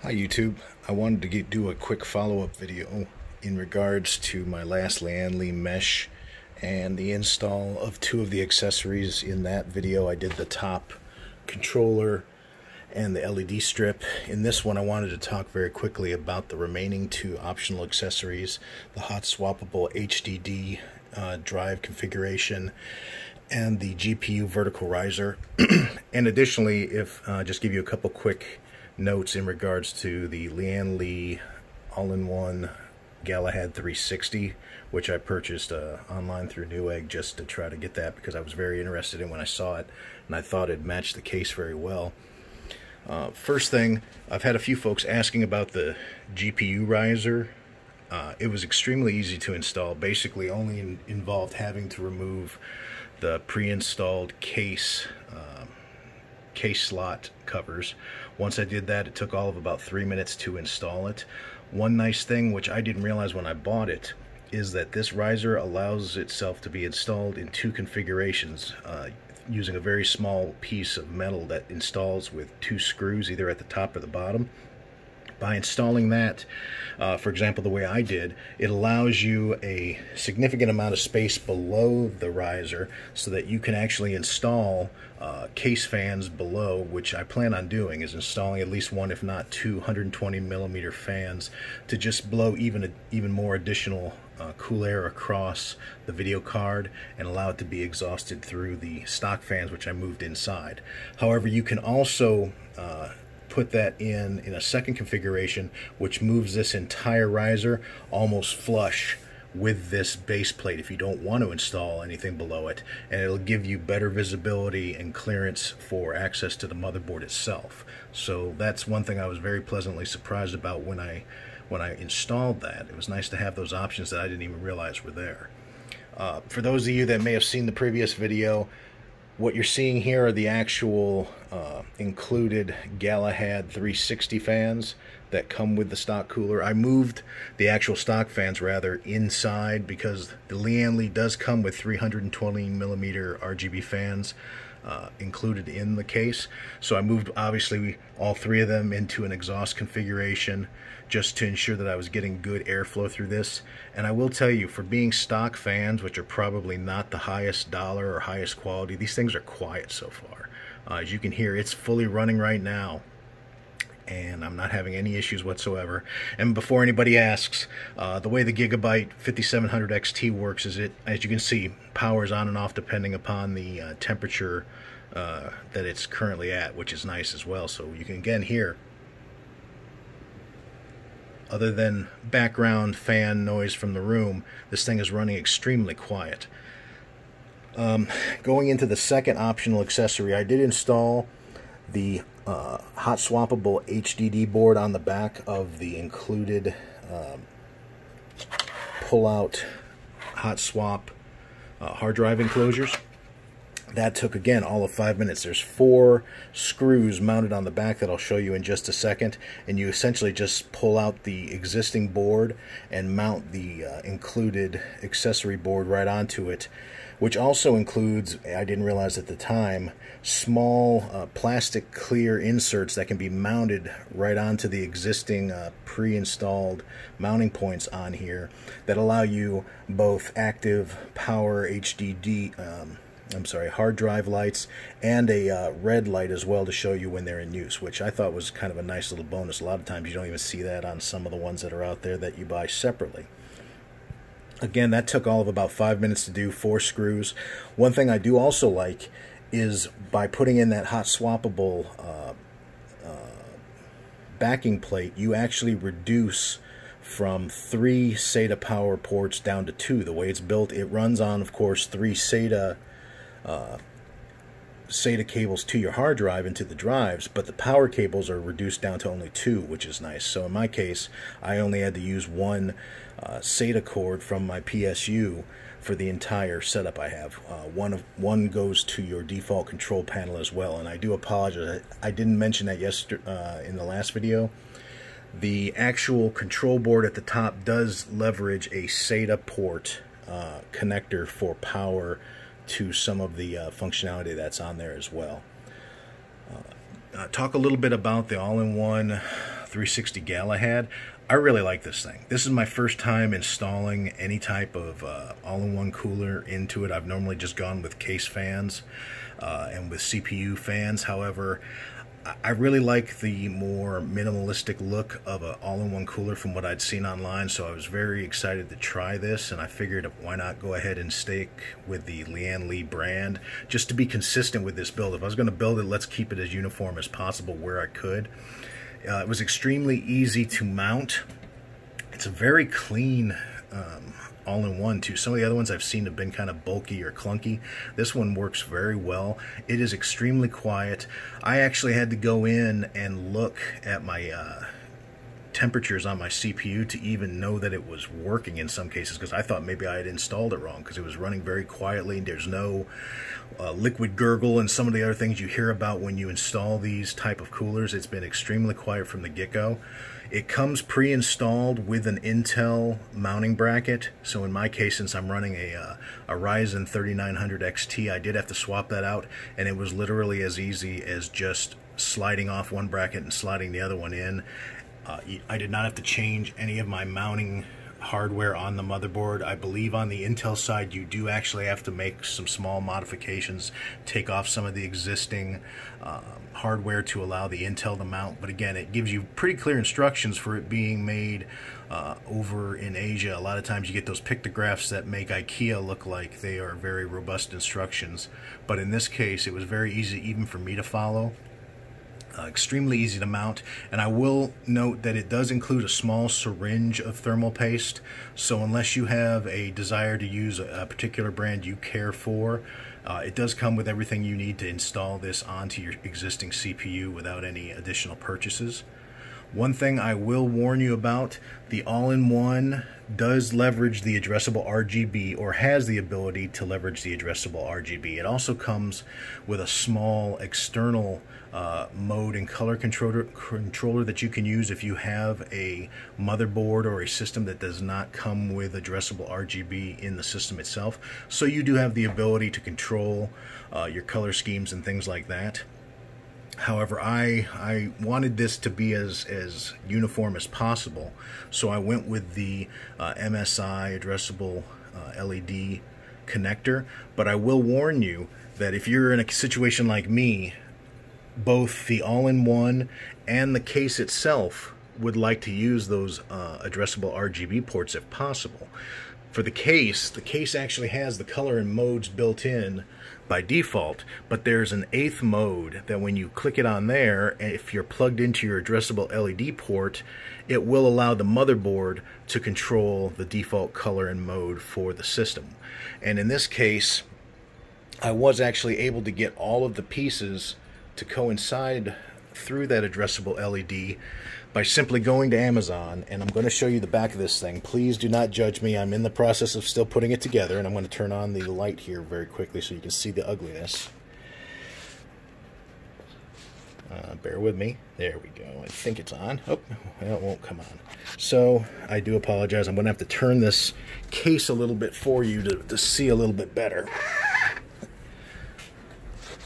Hi YouTube. I wanted to do a quick follow-up video in regards to my last Lian Li mesh and the install of two of the accessories. In that video I did the top controller and the LED strip. In this one I wanted to talk very quickly about the remaining two optional accessories, the hot swappable HDD drive configuration and the GPU vertical riser. And additionally, if just give you a couple quick notes in regards to the Lian Li all-in-one Galahad 360, which I purchased online through Newegg just to try to get that because I was very interested in when I saw it and I thought it matched the case very well. First thing, I've had a few folks asking about the GPU riser. It was extremely easy to install. Basically only involved having to remove the pre-installed case slot covers. Once I did that, it took all of about 3 minutes to install it. One nice thing, which I didn't realize when I bought it, is that this riser allows itself to be installed in two configurations, using a very small piece of metal that installs with two screws either at the top or the bottom. By installing that, for example, the way I did, it allows you a significant amount of space below the riser so that you can actually install case fans below, which I plan on doing, is installing at least one, if not two, 120mm fans to just blow even more additional cool air across the video card and allow it to be exhausted through the stock fans, which I moved inside. However, you can also put that in a second configuration, which moves this entire riser almost flush with this base plate if you don't want to install anything below it, and it'll give you better visibility and clearance for access to the motherboard itself. So that's one thing I was very pleasantly surprised about when I installed that. It was nice to have those options that I didn't even realize were there. For those of you that may have seen the previous video, what you're seeing here are the actual included Galahad 360 fans that come with the stock cooler. I moved the actual stock fans rather inside because the Lian Li does come with 320mm RGB fans included in the case. So I moved obviously all three of them into an exhaust configuration just to ensure that I was getting good airflow through this. And I will tell you, for being stock fans, which are probably not the highest dollar or highest quality, these things are quiet so far. As you can hear, it's fully running right now and I'm not having any issues whatsoever. And before anybody asks, the way the Gigabyte 5700 XT works is, as you can see, powers on and off depending upon the temperature that it's currently at, which is nice as well. So you can again hear, other than background fan noise from the room, this thing is running extremely quiet. Going into the second optional accessory, I did install the hot swappable HDD board on the back of the included pull-out hot swap hard drive enclosures. That took, again, all of 5 minutes. There's 4 screws mounted on the back that I'll show you in just a second, and you essentially just pull out the existing board and mount the included accessory board right onto it, which also includes, I didn't realize at the time, small plastic clear inserts that can be mounted right onto the existing pre-installed mounting points on here that allow you both active power hard drive lights and a red light as well to show you when they're in use, which I thought was kind of a nice little bonus. A lot of times you don't even see that on some of the ones that are out there that you buy separately. Again, that took all of about 5 minutes to do, 4 screws. One thing I do also like is by putting in that hot swappable backing plate, you actually reduce from 3 SATA power ports down to 2. The way it's built, it runs on, of course, 3 SATA cables to your hard drive into the drives, but the power cables are reduced down to only 2, which is nice. So in my case, I only had to use 1 SATA cord from my PSU for the entire setup I have. One goes to your default control panel as well, and I do apologize, I didn't mention that in the last video. The actual control board at the top does leverage a SATA port connector for power to some of the functionality that's on there as well. Talk a little bit about the all-in-one 360 Galahad. I really like this thing. This is my first time installing any type of all-in-one cooler into it. I've normally just gone with case fans and with CPU fans. However, I really like the more minimalistic look of an all-in-one cooler from what I'd seen online, so I was very excited to try this, and I figured why not go ahead and stick with the Lian Li brand just to be consistent with this build. If I was going to build it, let's keep it as uniform as possible where I could. It was extremely easy to mount. It's a very clean all-in-one too. Some of the other ones I've seen have been kind of bulky or clunky. This one works very well. It is extremely quiet. I actually had to go in and look at my temperatures on my CPU to even know that it was working in some cases, because I thought maybe I had installed it wrong, because it was running very quietly. There's no liquid gurgle and some of the other things you hear about when you install these type of coolers. It's been extremely quiet from the get-go. It comes pre-installed with an Intel mounting bracket. So in my case, since I'm running a Ryzen 3900 XT, I did have to swap that out, and it was literally as easy as just sliding off one bracket and sliding the other one in. I did not have to change any of my mounting hardware on the motherboard. I believe on the Intel side you do actually have to make some small modifications, take off some of the existing hardware to allow the Intel to mount, but again, it gives you pretty clear instructions for it being made over in Asia. A lot of times you get those pictographs that make IKEA look like they are very robust instructions, but in this case it was very easy even for me to follow. Extremely easy to mount, and I will note that it does include a small syringe of thermal paste, so unless you have a desire to use a particular brand you care for, it does come with everything you need to install this onto your existing CPU without any additional purchases. One thing I will warn you about, the all-in-one does leverage the addressable RGB, or has the ability to leverage the addressable RGB. It also comes with a small external mode and color controller that you can use if you have a motherboard or a system that does not come with addressable RGB in the system itself. So you do have the ability to control your color schemes and things like that. However, I wanted this to be as uniform as possible, so I went with the MSI addressable LED connector. But I will warn you that if you're in a situation like me, both the all-in-one and the case itself would like to use those addressable RGB ports if possible. For the case actually has the color and modes built in by default, but there's an 8th mode that when you click it on there, if you're plugged into your addressable LED port, it will allow the motherboard to control the default color and mode for the system. And in this case, I was actually able to get all of the pieces to coincide through that addressable LED by simply going to Amazon, and I'm going to show you the back of this thing. Please do not judge me. I'm in the process of still putting it together, and I'm going to turn on the light here very quickly so you can see the ugliness. Bear with me. There we go. I think it's on. Oh, well, it won't come on. So I do apologize. I'm going to have to turn this case a little bit for you to see a little bit better.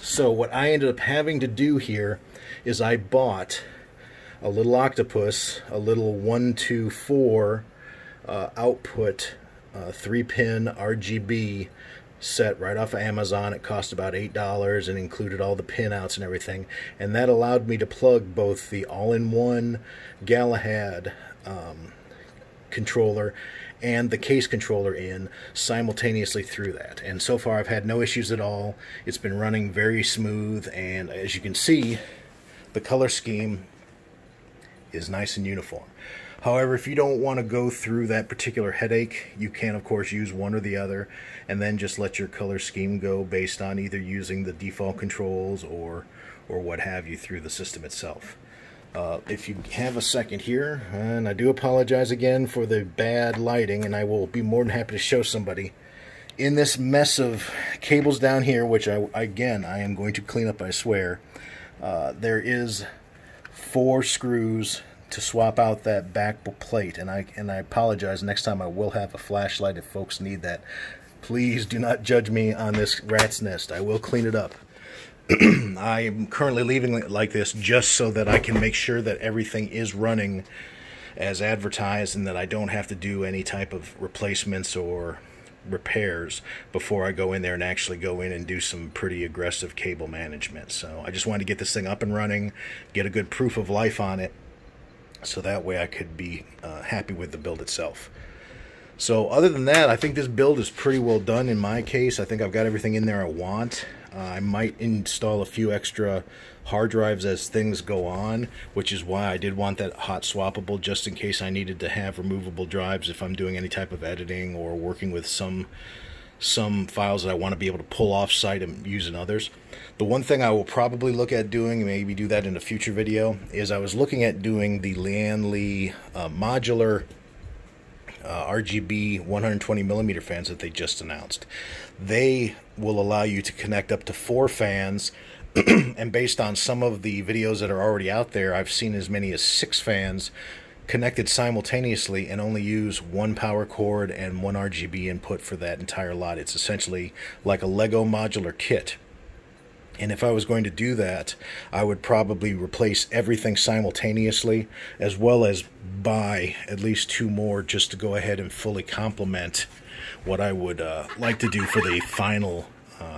So what I ended up having to do here is I bought a little octopus, a little 1-2-4 output 3-pin RGB set right off of Amazon. It cost about $8 and included all the pinouts and everything, and that allowed me to plug both the all-in-one Galahad controller and the case controller in simultaneously through that. And so far I've had no issues at all. It's been running very smooth, and as you can see, the color scheme is nice and uniform. However, if you don't want to go through that particular headache, you can of course use one or the other and then just let your color scheme go based on either using the default controls or what have you through the system itself. If you have a second here, and I do apologize again for the bad lighting, and I will be more than happy to show somebody. In this mess of cables down here, which I am going to clean up, I swear, there is 4 screws to swap out that back plate, and I apologize. Next time I will have a flashlight if folks need that. Please do not judge me on this rat's nest. I will clean it up. I'm currently leaving it like this just so that I can make sure that everything is running as advertised and that I don't have to do any type of replacements or repairs before I go in there and actually go in and do some pretty aggressive cable management. So I just wanted to get this thing up and running, get a good proof of life on it, so that way I could be happy with the build itself. So other than that, I think this build is pretty well done in my case. I think I've got everything in there I want. I might install a few extra hard drives as things go on, which is why I did want that hot swappable, just in case I needed to have removable drives if I'm doing any type of editing or working with some files that I want to be able to pull off site and use in others. The one thing I will probably look at doing, maybe do that in a future video, is I was looking at doing the Lian Li modular RGB 120mm fans that they just announced. They will allow you to connect up to 4 fans, and based on some of the videos that are already out there, I've seen as many as 6 fans connected simultaneously and only use 1 power cord and 1 RGB input for that entire lot. It's essentially like a Lego modular kit. And if I was going to do that, I would probably replace everything simultaneously, as well as buy at least 2 more just to go ahead and fully complement what I would like to do for the final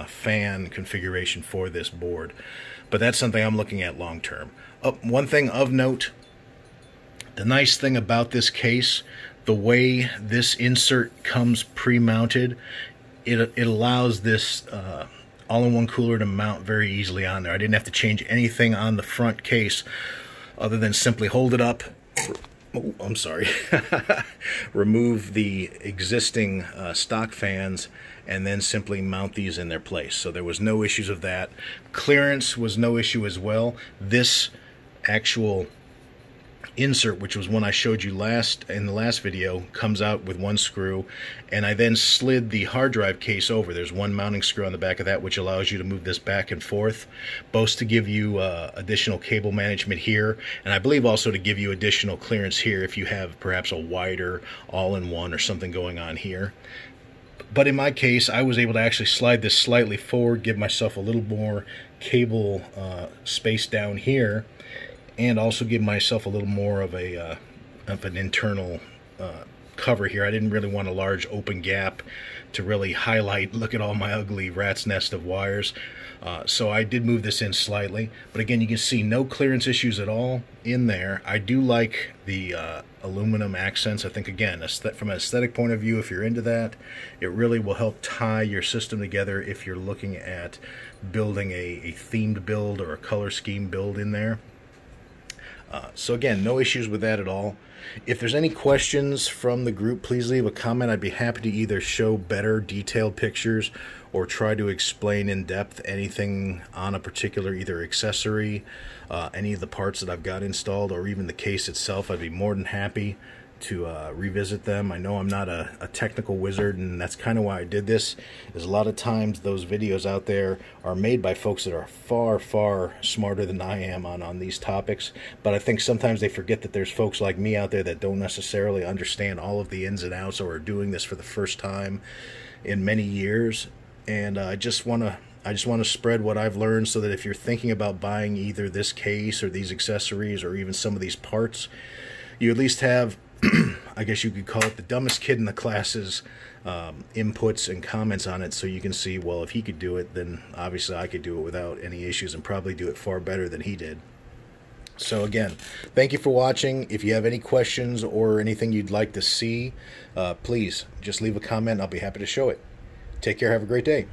fan configuration for this board. But that's something I'm looking at long term. One thing of note, the nice thing about this case, the way this insert comes pre-mounted, it allows this all-in-one cooler to mount very easily on there. I didn't have to change anything on the front case other than simply hold it up, oh, I'm sorry, remove the existing stock fans, and then simply mount these in their place. So there was no issues of that. Clearance was no issue as well. This actual insert, which was one I showed you in the last video, comes out with 1 screw, and I then slid the hard drive case over. There's 1 mounting screw on the back of that, which allows you to move this back and forth, both to give you additional cable management here, and I believe also to give you additional clearance here if you have perhaps a wider all-in-one or something going on here. But in my case, I was able to actually slide this slightly forward, give myself a little more cable space down here, and also give myself a little more of an internal cover here. I didn't really want a large open gap to really highlight, look at all my ugly rat's nest of wires. So I did move this in slightly, but again, you can see no clearance issues at all in there. I do like the aluminum accents. I think, again, from an aesthetic point of view, if you're into that, it really will help tie your system together if you're looking at building a themed build or a color scheme build in there. So again, no issues with that at all. If there's any questions from the group, please leave a comment. I'd be happy to either show better detailed pictures or try to explain in depth anything on a particular either accessory, any of the parts that I've got installed, or even the case itself. I'd be more than happy to revisit them. I know I'm not a technical wizard, and that's kind of why I did this, is a lot of times those videos out there are made by folks that are far, far smarter than I am on these topics, but I think sometimes they forget that there's folks like me out there that don't necessarily understand all of the ins and outs, or are doing this for the first time in many years. And I just want to spread what I've learned, so that if you're thinking about buying either this case or these accessories or even some of these parts, you at least have I guess you could call it the dumbest kid in the class's inputs and comments on it, so you can see, well, if he could do it, then obviously I could do it without any issues, and probably do it far better than he did. So again, thank you for watching. If you have any questions or anything you'd like to see, please just leave a comment. I'll be happy to show it. Take care. Have a great day.